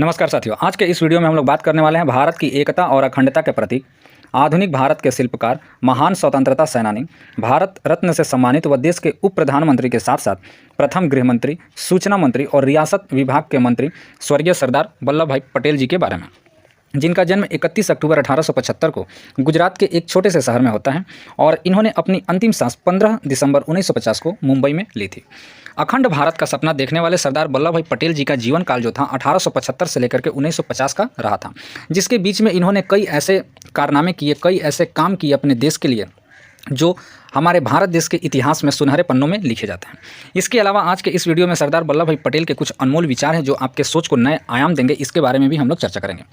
नमस्कार साथियों, आज के इस वीडियो में हम लोग बात करने वाले हैं भारत की एकता और अखंडता के प्रतीक, आधुनिक भारत के शिल्पकार, महान स्वतंत्रता सेनानी, भारत रत्न से सम्मानित व देश के उप प्रधानमंत्री के साथ साथ प्रथम गृह मंत्री, सूचना मंत्री और रियासत विभाग के मंत्री स्वर्गीय सरदार वल्लभ भाई पटेल जी के बारे में, जिनका जन्म 31 अक्टूबर 1875 को गुजरात के एक छोटे से शहर में होता है और इन्होंने अपनी अंतिम सांस 15 दिसंबर 1950 को मुंबई में ली थी। अखंड भारत का सपना देखने वाले सरदार वल्लभ भाई पटेल जी का जीवन काल जो था 1875 से लेकर के 1950 का रहा था, जिसके बीच में इन्होंने कई ऐसे कारनामे किए, कई ऐसे काम किए अपने देश के लिए जो हमारे भारत देश के इतिहास में सुनहरे पन्नों में लिखे जाते हैं। इसके अलावा आज के इस वीडियो में सरदार वल्लभ भाई पटेल के कुछ अनमोल विचार हैं जो आपके सोच को नए आयाम देंगे, इसके बारे में भी हम लोग चर्चा करेंगे।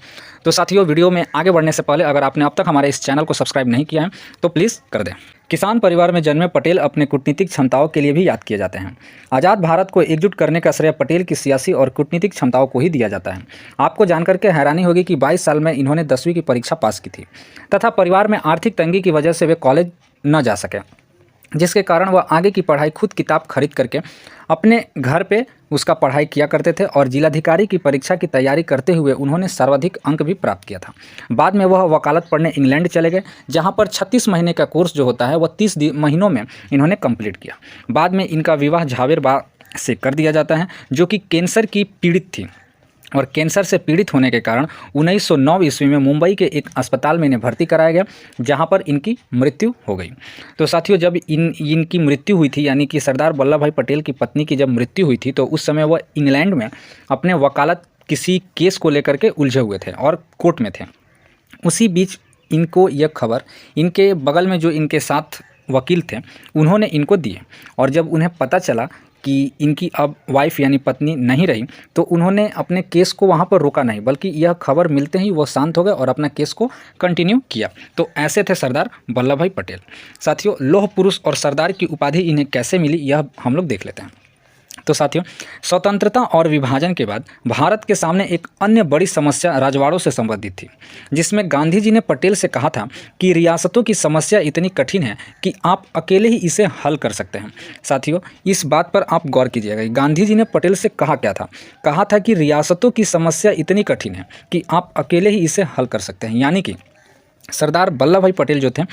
तो साथियों, वीडियो में आगे बढ़ने से पहले अगर आपने अब तक हमारे इस चैनल को सब्सक्राइब नहीं किया है तो प्लीज़ कर दें। किसान परिवार में जन्मे पटेल अपने कूटनीतिक क्षमताओं के लिए भी याद किए जाते हैं। आज़ाद भारत को एकजुट करने का श्रेय पटेल की सियासी और कूटनीतिक क्षमताओं को ही दिया जाता है। आपको जानकर के हैरानी होगी कि 22 साल में इन्होंने 10वीं की परीक्षा पास की थी तथा परिवार में आर्थिक तंगी की वजह से वे कॉलेज न जा सके, जिसके कारण वह आगे की पढ़ाई खुद किताब खरीद करके अपने घर पे उसका पढ़ाई किया करते थे और जिलाधिकारी की परीक्षा की तैयारी करते हुए उन्होंने सर्वाधिक अंक भी प्राप्त किया था। बाद में वह वकालत पढ़ने इंग्लैंड चले गए, जहां पर 36 महीने का कोर्स जो होता है वह 30 महीनों में इन्होंने कंप्लीट किया। बाद में इनका विवाह झावेर बा से कर दिया जाता है, जो कि कैंसर की पीड़ित थी और कैंसर से पीड़ित होने के कारण 1909 ईस्वी में मुंबई के एक अस्पताल में इन्हें भर्ती कराया गया, जहां पर इनकी मृत्यु हो गई। तो साथियों, जब इनकी मृत्यु हुई थी, यानी कि सरदार वल्लभ भाई पटेल की पत्नी की जब मृत्यु हुई थी, तो उस समय वह इंग्लैंड में अपने वकालत किसी केस को लेकर के उलझे हुए थे और कोर्ट में थे। उसी बीच इनको यह खबर इनके बगल में जो इनके साथ वकील थे उन्होंने इनको दिए, और जब उन्हें पता चला कि इनकी अब वाइफ यानी पत्नी नहीं रही, तो उन्होंने अपने केस को वहाँ पर रोका नहीं, बल्कि यह खबर मिलते ही वो शांत हो गए और अपना केस को कंटिन्यू किया। तो ऐसे थे सरदार वल्लभ भाई पटेल। साथियों, लौह पुरुष और सरदार की उपाधि इन्हें कैसे मिली यह हम लोग देख लेते हैं। तो साथियों, स्वतंत्रता और विभाजन के बाद भारत के सामने एक अन्य बड़ी समस्या राजवाड़ों से संबंधित थी, जिसमें गांधी जी ने पटेल से कहा था कि रियासतों की समस्या इतनी कठिन है कि आप अकेले ही इसे हल कर सकते हैं। साथियों, इस बात पर आप गौर कीजिएगा, गांधी जी ने पटेल से कहा क्या था? कहा था कि रियासतों की समस्या इतनी कठिन है कि आप अकेले ही इसे हल कर सकते हैं। यानी कि सरदार वल्लभ भाई पटेल जो थे,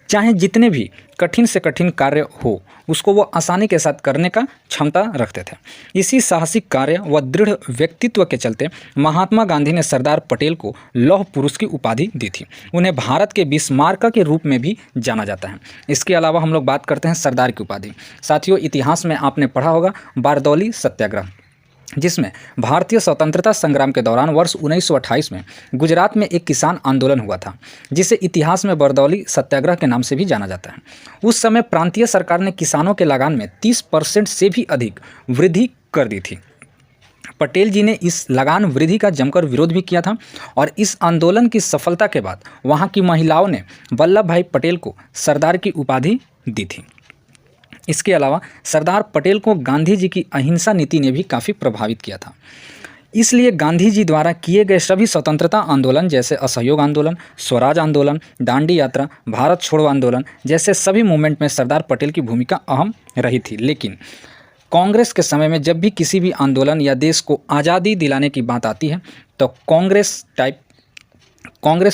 चाहे जितने भी कठिन से कठिन कार्य हो उसको वो आसानी के साथ करने का क्षमता रखते थे। इसी साहसिक कार्य व दृढ़ व्यक्तित्व के चलते महात्मा गांधी ने सरदार पटेल को लौह पुरुष की उपाधि दी थी। उन्हें भारत के बिस्मार्क के रूप में भी जाना जाता है। इसके अलावा हम लोग बात करते हैं सरदार की उपाधि। साथियों, इतिहास में आपने पढ़ा होगा बारदौली सत्याग्रह, जिसमें भारतीय स्वतंत्रता संग्राम के दौरान वर्ष 1928 में गुजरात में एक किसान आंदोलन हुआ था, जिसे इतिहास में बारदौली सत्याग्रह के नाम से भी जाना जाता है। उस समय प्रांतीय सरकार ने किसानों के लगान में 30% से भी अधिक वृद्धि कर दी थी। पटेल जी ने इस लगान वृद्धि का जमकर विरोध भी किया था और इस आंदोलन की सफलता के बाद वहाँ की महिलाओं ने वल्लभ भाई पटेल को सरदार की उपाधि दी थी। इसके अलावा सरदार पटेल को गांधी जी की अहिंसा नीति ने भी काफ़ी प्रभावित किया था। इसलिए गांधी जी द्वारा किए गए सभी स्वतंत्रता आंदोलन जैसे असहयोग आंदोलन, स्वराज आंदोलन, दांडी यात्रा, भारत छोड़ो आंदोलन जैसे सभी मूवमेंट में सरदार पटेल की भूमिका अहम रही थी। लेकिन कांग्रेस के समय में जब भी किसी भी आंदोलन या देश को आज़ादी दिलाने की बात आती है, तो कांग्रेस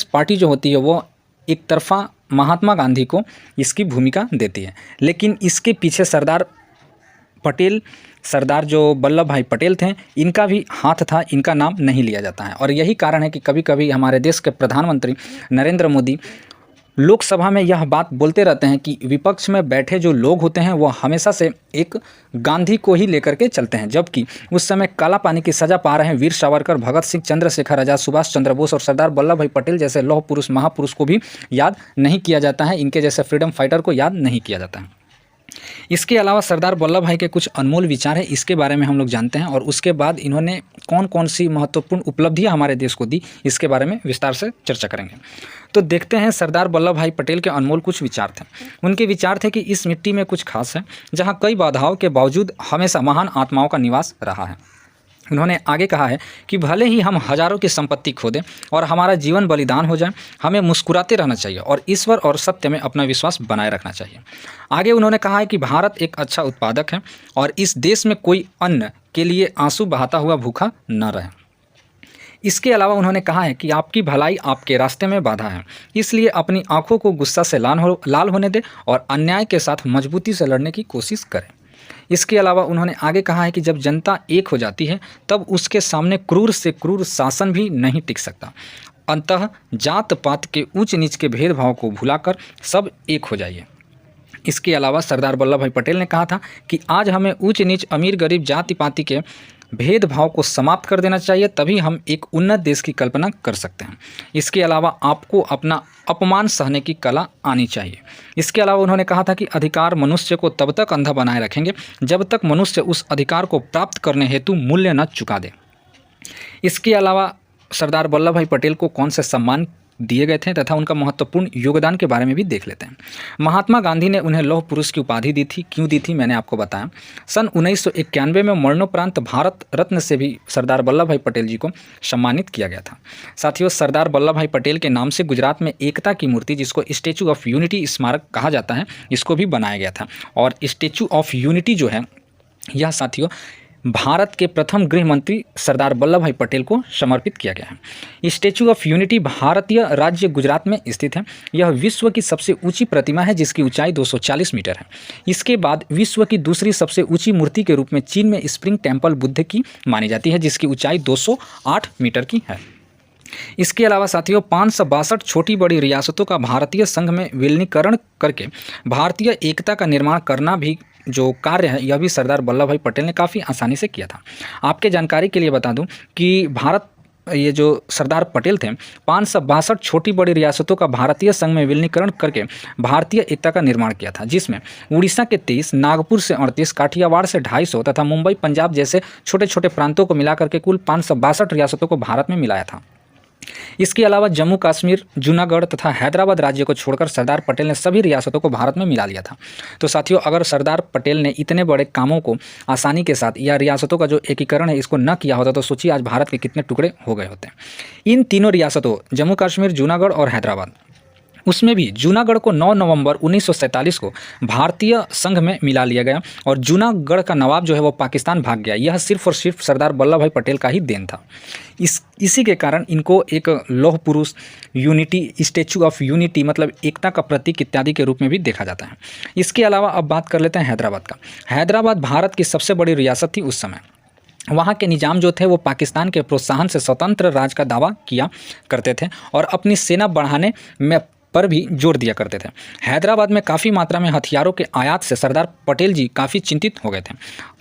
पार्टी जो होती है वो एक तरफा महात्मा गांधी को इसकी भूमिका देती है। लेकिन इसके पीछे सरदार जो वल्लभ भाई पटेल थे, इनका भी हाथ था, इनका नाम नहीं लिया जाता है। और यही कारण है कि कभी कभी हमारे देश के प्रधानमंत्री नरेंद्र मोदी लोकसभा में यह बात बोलते रहते हैं कि विपक्ष में बैठे जो लोग होते हैं वो हमेशा से एक गांधी को ही लेकर के चलते हैं, जबकि उस समय काला पानी की सज़ा पा रहे वीर सावरकर, भगत सिंह, चंद्रशेखर आज़ाद, सुभाष चंद्र बोस और सरदार वल्लभ भाई पटेल जैसे लौह पुरुष, महापुरुष को भी याद नहीं किया जाता है, इनके जैसे फ्रीडम फाइटर को याद नहीं किया जाता है। इसके अलावा सरदार वल्लभ भाई के कुछ अनमोल विचार हैं, इसके बारे में हम लोग जानते हैं, और उसके बाद इन्होंने कौन कौन सी महत्वपूर्ण उपलब्धियां हमारे देश को दी, इसके बारे में विस्तार से चर्चा करेंगे। तो देखते हैं सरदार वल्लभ भाई पटेल के अनमोल कुछ विचार थे। उनके विचार थे कि इस मिट्टी में कुछ खास है, जहाँ कई बाधाओं के बावजूद हमेशा महान आत्माओं का निवास रहा है। उन्होंने आगे कहा है कि भले ही हम हजारों की संपत्ति खो दें और हमारा जीवन बलिदान हो जाए, हमें मुस्कुराते रहना चाहिए और ईश्वर और सत्य में अपना विश्वास बनाए रखना चाहिए। आगे उन्होंने कहा है कि भारत एक अच्छा उत्पादक है और इस देश में कोई अन्न के लिए आंसू बहाता हुआ भूखा न रहे। इसके अलावा उन्होंने कहा है कि आपकी भलाई आपके रास्ते में बाधा है, इसलिए अपनी आंखों को गुस्सा से लाल होने दें और अन्याय के साथ मजबूती से लड़ने की कोशिश करें। इसके अलावा उन्होंने आगे कहा है कि जब जनता एक हो जाती है तब उसके सामने क्रूर से क्रूर शासन भी नहीं टिक सकता। अंततः जात पात के ऊंच नीच के भेदभाव को भुलाकर सब एक हो जाइए। इसके अलावा सरदार वल्लभ भाई पटेल ने कहा था कि आज हमें ऊंच नीच अमीर गरीब जाति पाति के भेदभाव को समाप्त कर देना चाहिए, तभी हम एक उन्नत देश की कल्पना कर सकते हैं। इसके अलावा आपको अपना अपमान सहने की कला आनी चाहिए। इसके अलावा उन्होंने कहा था कि अधिकार मनुष्य को तब तक अंधा बनाए रखेंगे जब तक मनुष्य उस अधिकार को प्राप्त करने हेतु मूल्य न चुका दे। इसके अलावा सरदार वल्लभ भाई पटेल को कौन से सम्मान दिए गए थे तथा उनका महत्वपूर्ण योगदान के बारे में भी देख लेते हैं। महात्मा गांधी ने उन्हें लौह पुरुष की उपाधि दी थी। क्यों दी थी मैंने आपको बताया। सन 1991 में मरणोपरांत भारत रत्न से भी सरदार वल्लभ भाई पटेल जी को सम्मानित किया गया था। साथियों, सरदार वल्लभ भाई पटेल के नाम से गुजरात में एकता की मूर्ति, जिसको स्टैचू ऑफ यूनिटी स्मारक कहा जाता है, इसको भी बनाया गया था। और स्टैचू ऑफ यूनिटी जो है यह साथियों भारत के प्रथम गृह मंत्री सरदार वल्लभ भाई पटेल को समर्पित किया गया है। स्टैचू ऑफ यूनिटी भारतीय राज्य गुजरात में स्थित है। यह विश्व की सबसे ऊंची प्रतिमा है जिसकी ऊंचाई 240 मीटर है। इसके बाद विश्व की दूसरी सबसे ऊंची मूर्ति के रूप में चीन में स्प्रिंग टेम्पल बुद्ध की मानी जाती है, जिसकी ऊंचाई 208 मीटर की है। इसके अलावा साथियों 562 छोटी बड़ी रियासतों का भारतीय संघ में विलीनीकरण करके भारतीय एकता का निर्माण करना भी जो कार्य है यह भी सरदार वल्लभ भाई पटेल ने काफ़ी आसानी से किया था। आपके जानकारी के लिए बता दूं कि ये जो सरदार पटेल थे 562 छोटी बड़ी रियासतों का भारतीय संघ में विलीनीकरण करके भारतीय एकता का निर्माण किया था, जिसमें उड़ीसा के 23, नागपुर से 38, काठियावाड़ से 250 तथा मुंबई पंजाब जैसे छोटे छोटे प्रांतों को मिलाकर के कुल 562 रियासतों को भारत में मिलाया था। इसके अलावा जम्मू कश्मीर, जूनागढ़ तथा हैदराबाद राज्य को छोड़कर सरदार पटेल ने सभी रियासतों को भारत में मिला लिया था। तो साथियों, अगर सरदार पटेल ने इतने बड़े कामों को आसानी के साथ या रियासतों का जो एकीकरण है इसको न किया होता तो सोचिए आज भारत के कितने टुकड़े हो गए होते। इन तीनों रियासतों जम्मू कश्मीर, जूनागढ़ और हैदराबाद, उसमें भी जूनागढ़ को 9 नवंबर 1947 को भारतीय संघ में मिला लिया गया और जूनागढ़ का नवाब जो है वो पाकिस्तान भाग गया। यह सिर्फ और सिर्फ सरदार वल्लभ भाई पटेल का ही देन था। इसी के कारण इनको एक लौह पुरुष, यूनिटी, स्टैचू ऑफ यूनिटी मतलब एकता का प्रतीक इत्यादि के रूप में भी देखा जाता है। इसके अलावा अब बात कर लेते हैं हैदराबाद का। हैदराबाद भारत की सबसे बड़ी रियासत थी उस समय। वहाँ के निजाम जो थे वो पाकिस्तान के प्रोत्साहन से स्वतंत्र राज का दावा किया करते थे और अपनी सेना बढ़ाने में पर भी जोर दिया करते थे। हैदराबाद में काफ़ी मात्रा में हथियारों के आयात से सरदार पटेल जी काफ़ी चिंतित हो गए थे।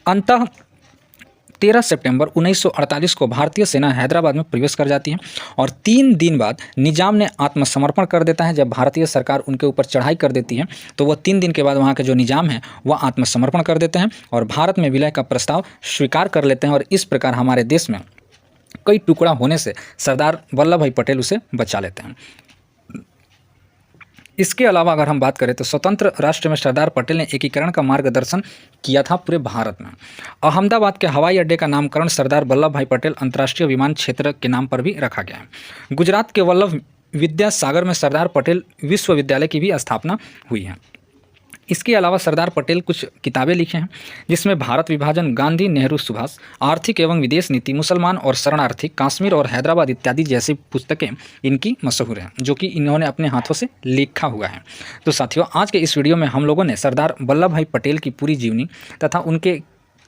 अंततः 13 सितंबर 1948 को भारतीय सेना हैदराबाद में प्रवेश कर जाती है और 3 दिन बाद निजाम ने आत्मसमर्पण कर देता है। जब भारतीय सरकार उनके ऊपर चढ़ाई कर देती है तो वह 3 दिन के बाद वहाँ के जो निजाम है वह आत्मसमर्पण कर देते हैं और भारत में विलय का प्रस्ताव स्वीकार कर लेते हैं और इस प्रकार हमारे देश में कई टुकड़ा होने से सरदार वल्लभ भाई पटेल उसे बचा लेते हैं। इसके अलावा अगर हम बात करें तो स्वतंत्र राष्ट्र में सरदार पटेल ने एकीकरण का मार्गदर्शन किया था पूरे भारत में। अहमदाबाद के हवाई अड्डे का नामकरण सरदार वल्लभ भाई पटेल अंतर्राष्ट्रीय विमान क्षेत्र के नाम पर भी रखा गया है। गुजरात के वल्लभ विद्यासागर में सरदार पटेल विश्वविद्यालय की भी स्थापना हुई है। इसके अलावा सरदार पटेल कुछ किताबें लिखे हैं जिसमें भारत विभाजन, गांधी, नेहरू, सुभाष, आर्थिक एवं विदेश नीति, मुसलमान और शरणार्थी, कश्मीर और हैदराबाद इत्यादि जैसी पुस्तकें इनकी मशहूर हैं जो कि इन्होंने अपने हाथों से लिखा हुआ है। तो साथियों, आज के इस वीडियो में हम लोगों ने सरदार वल्लभ भाई पटेल की पूरी जीवनी तथा उनके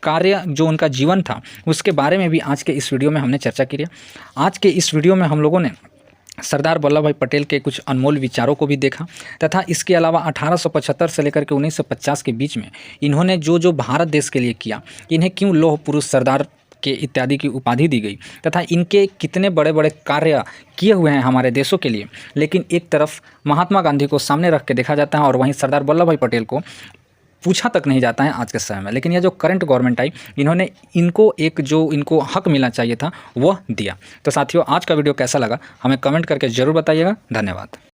कार्य जो उनका जीवन था उसके बारे में भी आज के इस वीडियो में हमने चर्चा की है। आज के इस वीडियो में हम लोगों ने सरदार वल्लभ भाई पटेल के कुछ अनमोल विचारों को भी देखा तथा इसके अलावा 1875 से लेकर के 1950 के बीच में इन्होंने जो भारत देश के लिए किया, इन्हें क्यों लौह पुरुष सरदार के इत्यादि की उपाधि दी गई तथा इनके कितने बड़े बड़े कार्य किए हुए हैं हमारे देशों के लिए। लेकिन एक तरफ महात्मा गांधी को सामने रख के देखा जाता है और वहीं सरदार वल्लभ भाई पटेल को पूछा तक नहीं जाता है आज के समय में। लेकिन यह जो करंट गवर्नमेंट आई इन्होंने इनको हक मिलना चाहिए था वह दिया। तो साथियों, आज का वीडियो कैसा लगा हमें कमेंट करके ज़रूर बताइएगा। धन्यवाद।